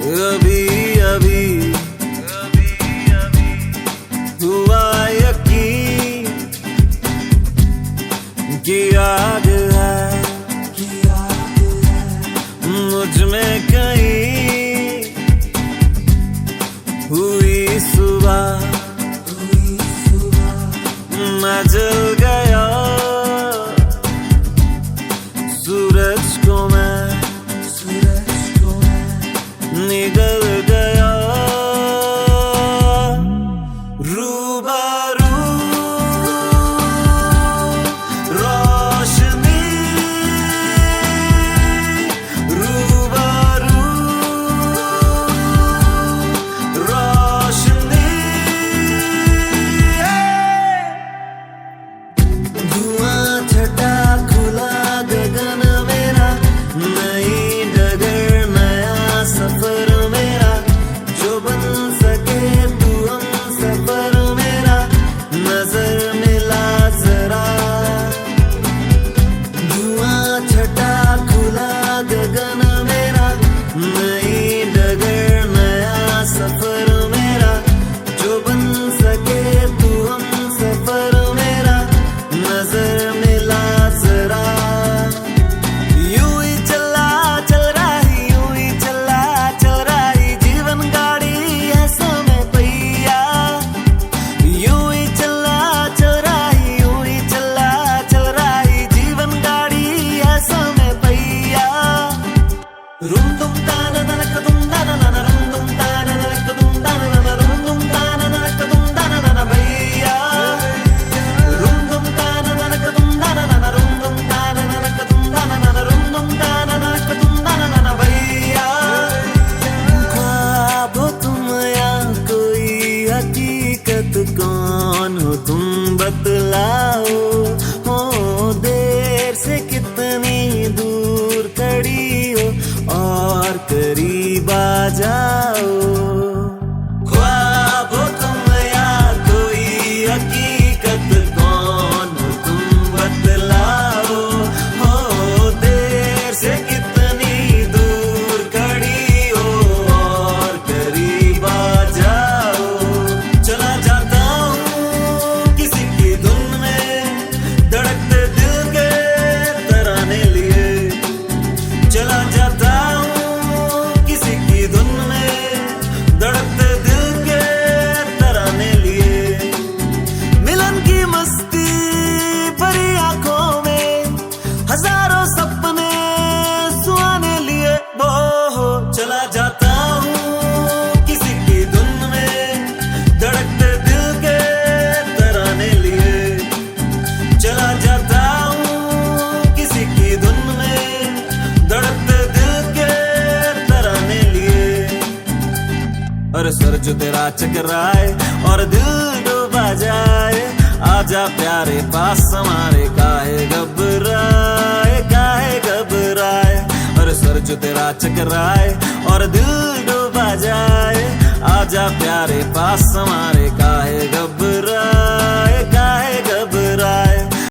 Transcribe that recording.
अभी अभी हुआ यकीन कि याद है मुझ में कहीं हुई सुबह मैं जल गया सूरज को मैं निगल गया रूबरू रोशनी रूबरू रोशनी धुआं छटा खुला गगन मेरा नई डगर नया सफर मेरा जो बन सके तू हम सफर मेरा नजर मिला जरा धुआं छटा खुला गगन मेरा नई डगर नया सफर मेरा जो बन सके तू हम सफर मेरा नजर मिला जरा यूं ही चला चल रही यूं ही चला चल रही जीवन गाड़ी है समय पहिया यूं ही चला चल रही यूं ही चला चल रही जीवन गाड़ी है समय पहिया रुम तुम ताना ननक तुम ताना नन रुम तुम ताना ननक तुम ताना नन रुम तुम ताना ननक तुम ताना नन भैया रुम तुम ताना ननक तुम ताना नन रुम तुम ताना ननक तुम ताना नन रुम तुम ताना ननक तुम ताना नन भैया ख्वाब हो तुम या कोई हकीकत कौन हो तुम बतलाओ हो देर से कितनी दूर खड़ी हो और करीब आ जाओ ख्वाब हो तुम या कोई हकीकत कौन हो तुम बतलाओ हो देर से कितनी दूर खड़ी हो और करीब आ जाओ चला जाता हूँ किसी की धुन में धड़कते दिल के तराने लिए चला जाता हूँ किसी की धुन में धड़कते दिल के तराने लिए मिलन की मस्ती भरी आंखों में हजारों सपने सुहाने लिए वो चला जाता हूँ किसी की धुन में धड़कते दिल के तराने लिए चला जाता हूँ किसी की धुन में धड़कते दिल के तराने लिए अरे सर जो तेरा चकराए और दिल डूबा जाए आजा प्यारे पास हमारे काहे घबराए अरे सर जो तेरा चकराए और दिल डूबा जाए आजा प्यारे पास हमारे का